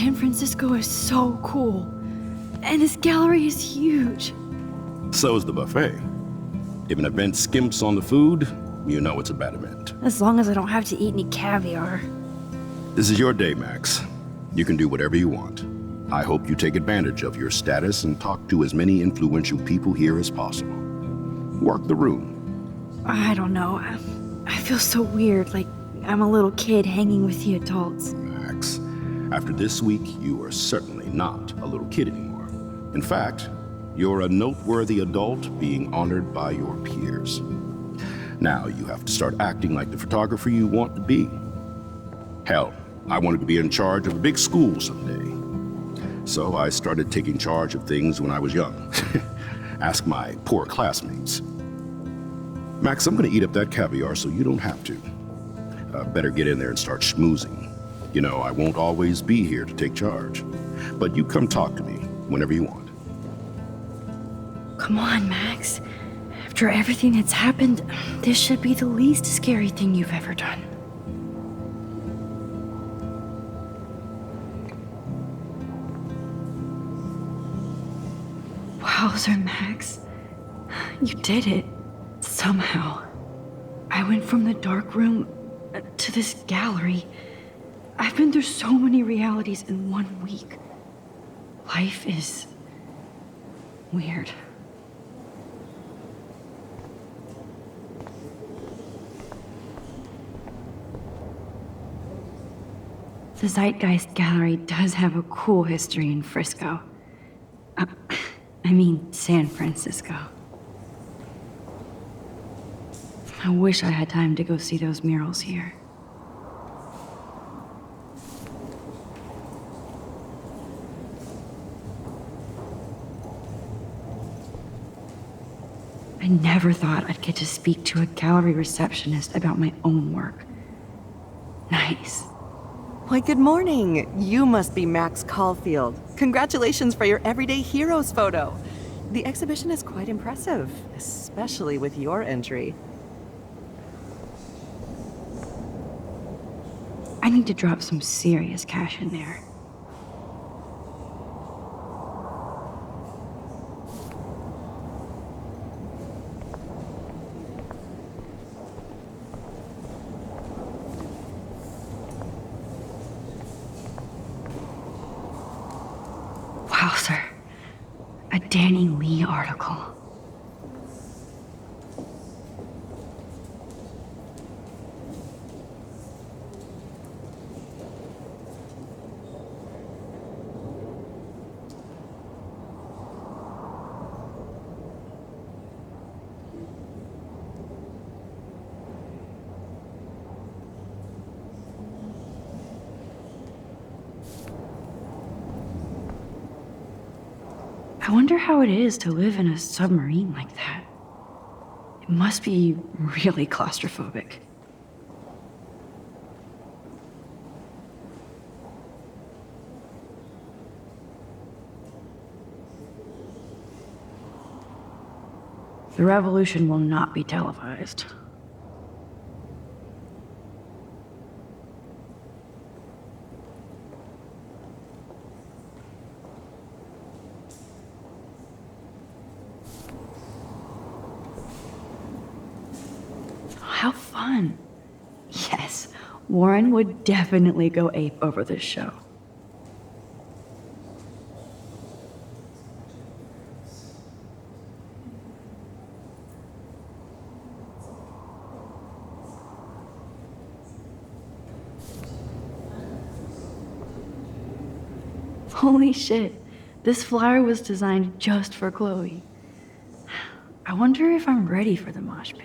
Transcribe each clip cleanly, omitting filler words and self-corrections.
San Francisco is so cool. And this gallery is huge. So is the buffet. If an event skimps on the food, you know it's a bad event. As long as I don't have to eat any caviar. This is your day, Max. You can do whatever you want. I hope you take advantage of your status and talk to as many influential people here as possible. Work the room. I don't know. I feel so weird, like I'm a little kid hanging with the adults. Max, after this week, you are certainly not a little kid anymore. In fact, you're a noteworthy adult being honored by your peers. Now you have to start acting like the photographer you want to be. Hell, I wanted to be in charge of a big school someday. So I started taking charge of things when I was young. Ask my poor classmates. Max, I'm gonna eat up that caviar so you don't have to. Better get in there and start schmoozing. You know, I won't always be here to take charge. But you come talk to me whenever you want. Come on, Max. After everything that's happened, this should be the least scary thing you've ever done. Wowzer, Max. You did it. Somehow. I went from the dark room to this gallery. I've been through so many realities in 1 week. Life is weird. The Zeitgeist Gallery does have a cool history in Frisco. I mean, San Francisco. I wish I had time to go see those murals here. I never thought I'd get to speak to a gallery receptionist about my own work. Nice. Why, good morning. You must be Max Caulfield. Congratulations for your Everyday Heroes photo. The exhibition is quite impressive, especially with your entry. I need to drop some serious cash in there. Wowzer. A Danny Lee article. I wonder how it is to live in a submarine like that. It must be really claustrophobic. The revolution will not be televised. How fun. Yes, Warren would definitely go ape over this show. Holy shit, this flyer was designed just for Chloe. I wonder if I'm ready for the mosh pit.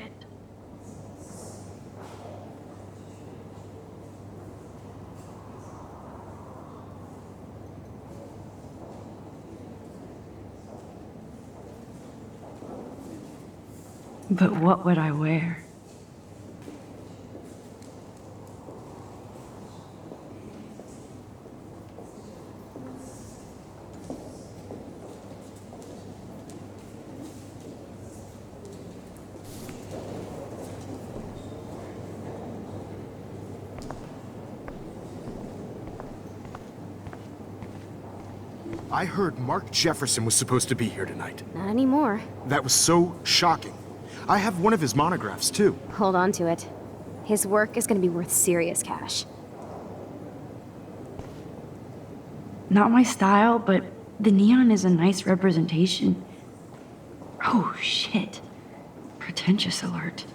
But what would I wear? I heard Mark Jefferson was supposed to be here tonight. Not anymore. That was so shocking. I have one of his monographs, too. Hold on to it. His work is gonna be worth serious cash. Not my style, but the neon is a nice representation. Oh, shit. Pretentious alert.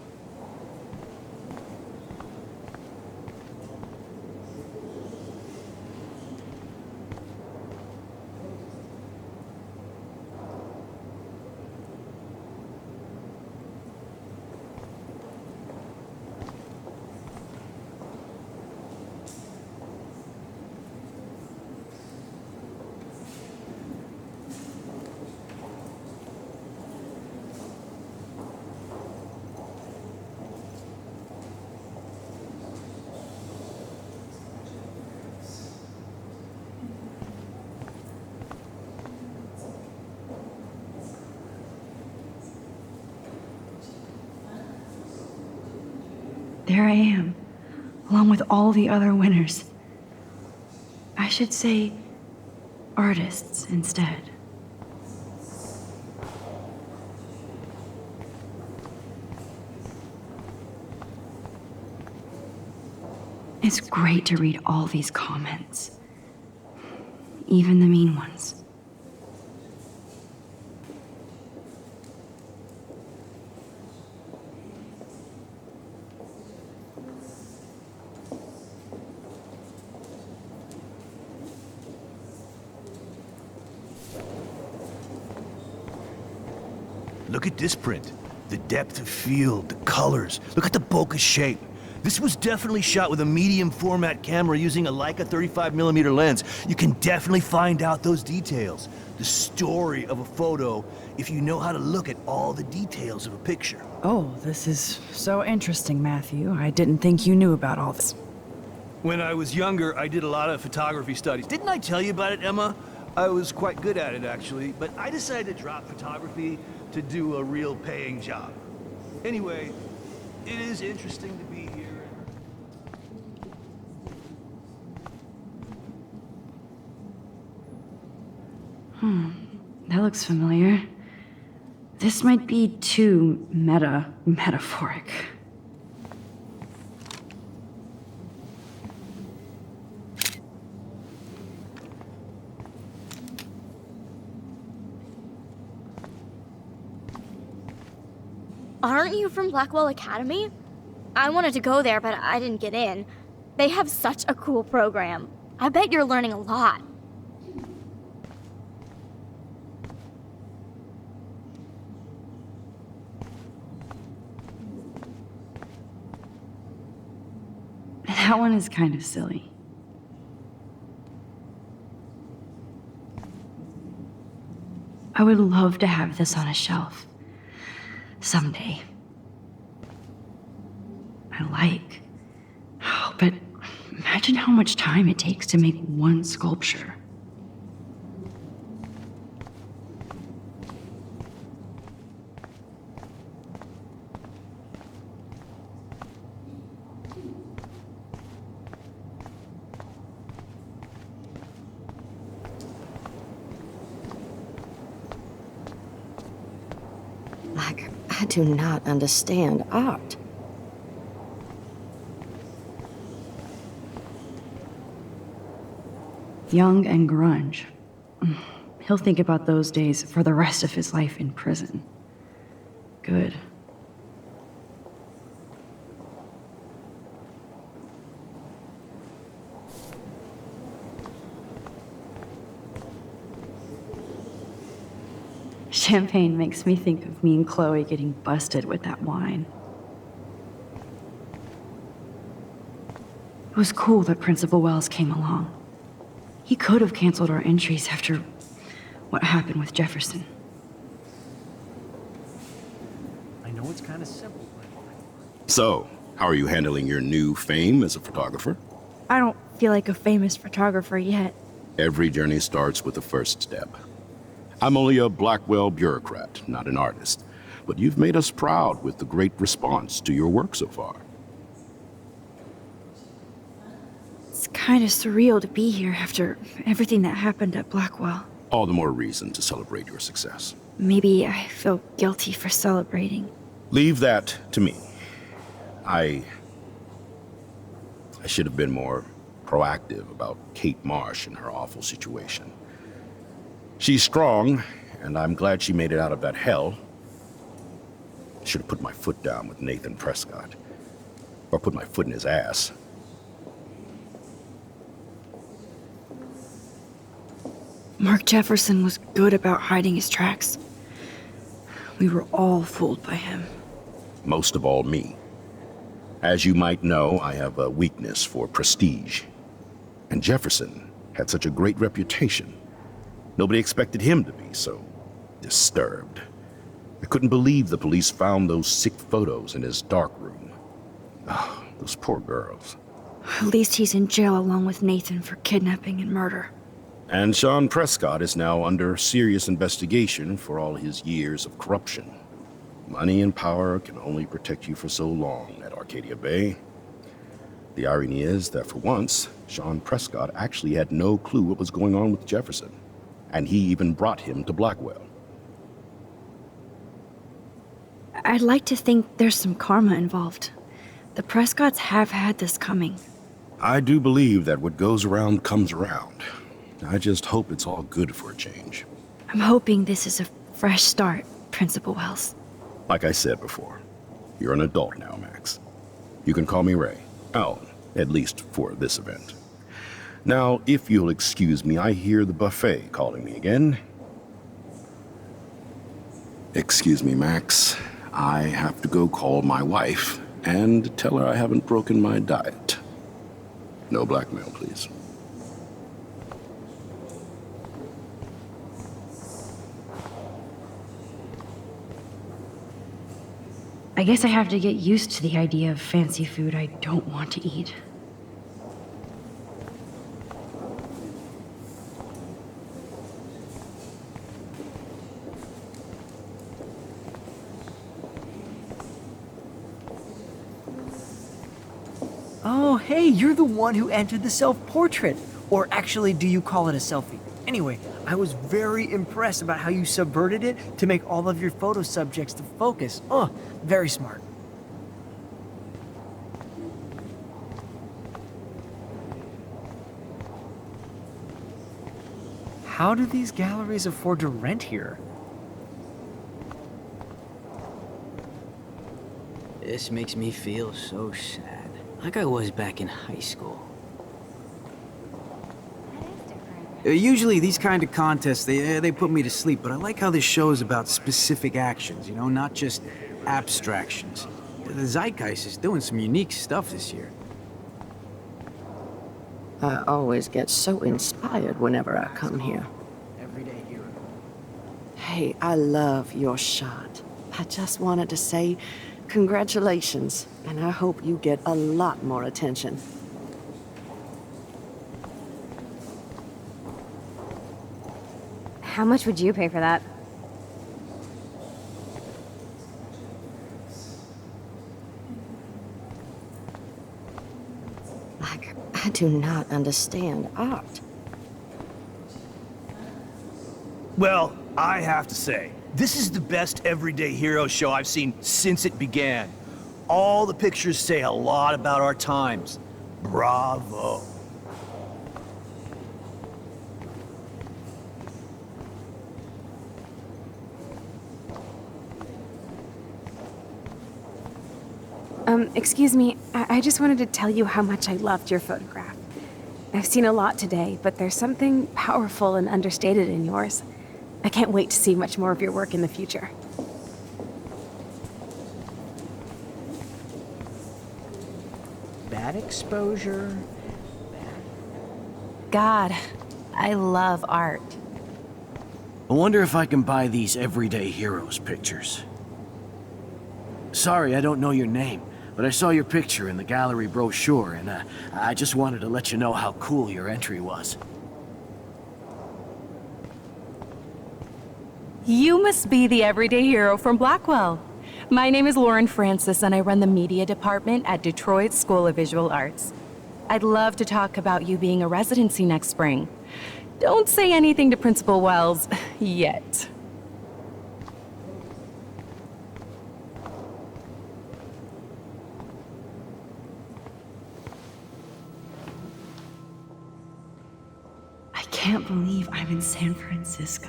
There I am, along with all the other winners. I should say artists instead. It's great to read all these comments, even the mean ones. Look at this print. The depth of field, the colors. Look at the bokeh shape. This was definitely shot with a medium format camera using a Leica 35mm lens. You can definitely find out those details. The story of a photo if you know how to look at all the details of a picture. Oh, this is so interesting, Matthew. I didn't think you knew about all this. When I was younger, I did a lot of photography studies. Didn't I tell you about it, Emma? I was quite good at it, actually, but I decided to drop photography to do a real paying job. Anyway, it is interesting to be here. That looks familiar. This might be too metaphoric. Aren't you from Blackwell Academy? I wanted to go there, but I didn't get in. They have such a cool program. I bet you're learning a lot. That one is kind of silly. I would love to have this on a shelf. Someday. But imagine how much time it takes to make one sculpture. I do not understand art. Young and grunge. He'll think about those days for the rest of his life in prison. Good. Champagne makes me think of me and Chloe getting busted with that wine. It was cool that Principal Wells came along. He could have canceled our entries after what happened with Jefferson. I know it's kind of simple, but... So, how are you handling your new fame as a photographer? I don't feel like a famous photographer yet. Every journey starts with the first step. I'm only a Blackwell bureaucrat, not an artist. But you've made us proud with the great response to your work so far. It's kind of surreal to be here after everything that happened at Blackwell. All the more reason to celebrate your success. Maybe I feel guilty for celebrating. Leave that to me. I should have been more proactive about Kate Marsh and her awful situation. She's strong, and I'm glad she made it out of that hell. Should have put my foot down with Nathan Prescott. Or put my foot in his ass. Mark Jefferson was good about hiding his tracks. We were all fooled by him. Most of all, me. As you might know, I have a weakness for prestige. And Jefferson had such a great reputation. Nobody expected him to be so disturbed. I couldn't believe the police found those sick photos in his dark room. Oh, those poor girls. At least he's in jail along with Nathan for kidnapping and murder. And Sean Prescott is now under serious investigation for all his years of corruption. Money and power can only protect you for so long at Arcadia Bay. The irony is that for once, Sean Prescott actually had no clue what was going on with Jefferson. And he even brought him to Blackwell. I'd like to think there's some karma involved. The Prescotts have had this coming. I do believe that what goes around comes around. I just hope it's all good for a change. I'm hoping this is a fresh start, Principal Wells. Like I said before, you're an adult now, Max. You can call me Ray. Oh, at least for this event. Now, if you'll excuse me, I hear the buffet calling me again. Excuse me, Max. I have to go call my wife and tell her I haven't broken my diet. No blackmail, please. I guess I have to get used to the idea of fancy food I don't want to eat. Oh, hey, you're the one who entered the self-portrait. Or actually, do you call it a selfie? Anyway, I was very impressed about how you subverted it to make all of your photo subjects the focus. Oh, very smart. How do these galleries afford to rent here? This makes me feel so sad. Like I was back in high school. Usually these kind of contests, they put me to sleep, but I like how this show is about specific actions, you know, not just abstractions. The Zeitgeist is doing some unique stuff this year. I always get so inspired whenever I come here. Everyday hero. Hey, I love your shot. I just wanted to say congratulations, and I hope you get a lot more attention. How much would you pay for that? Like, I do not understand art. Well, I have to say, this is the best Everyday Hero show I've seen since it began. All the pictures say a lot about our times. Bravo. Excuse me, I just wanted to tell you how much I loved your photograph. I've seen a lot today, but there's something powerful and understated in yours. I can't wait to see much more of your work in the future. Bad exposure. God, I love art. I wonder if I can buy these Everyday Heroes pictures. Sorry, I don't know your name, but I saw your picture in the gallery brochure, and I just wanted to let you know how cool your entry was. You must be the everyday hero from Blackwell. My name is Lauren Francis, and I run the media department at Detroit School of Visual Arts. I'd love to talk about you being a residency next spring. Don't say anything to Principal Wells yet. I can't believe I'm in San Francisco.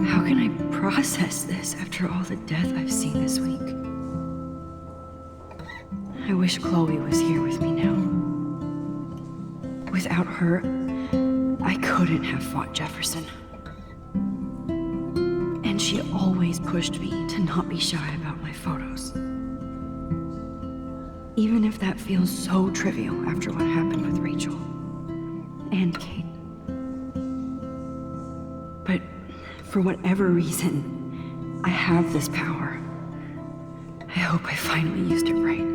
How can I process this after all the death I've seen this week? I wish Chloe was here with me now. Without her, I couldn't have fought Jefferson. And she always pushed me to not be shy about my photos. Even if that feels so trivial after what happened with Rachel and Kate. But for whatever reason, I have this power. I hope I finally used it right.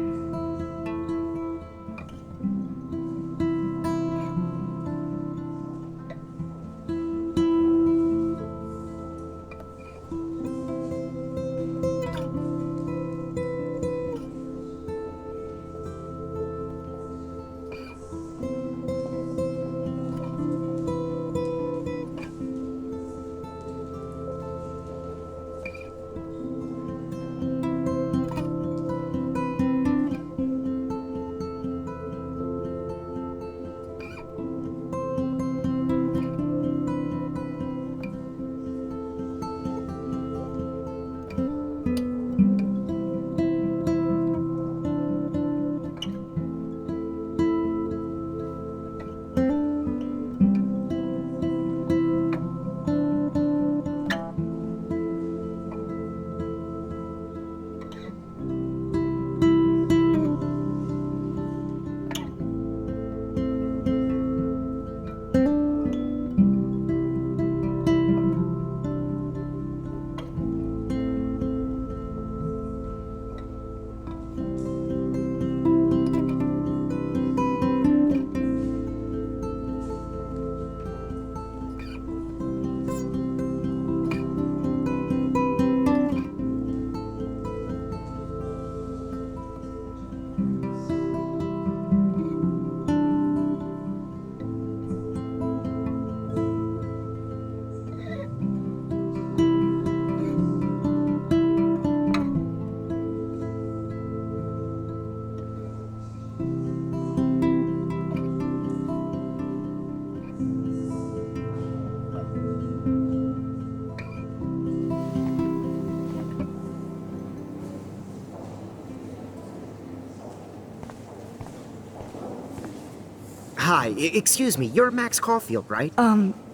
Hi, excuse me, you're Max Caulfield, right?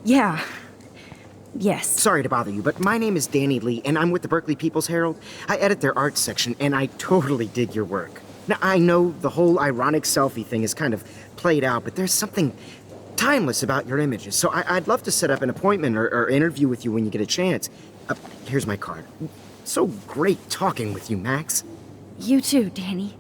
Yeah. Yes. Sorry to bother you, but my name is Danny Lee, and I'm with the Berkeley People's Herald. I edit their arts section, and I totally dig your work. Now, I know the whole ironic selfie thing is kind of played out, but there's something timeless about your images, so I'd love to set up an appointment or interview with you when you get a chance. Here's my card. So great talking with you, Max. You too, Danny.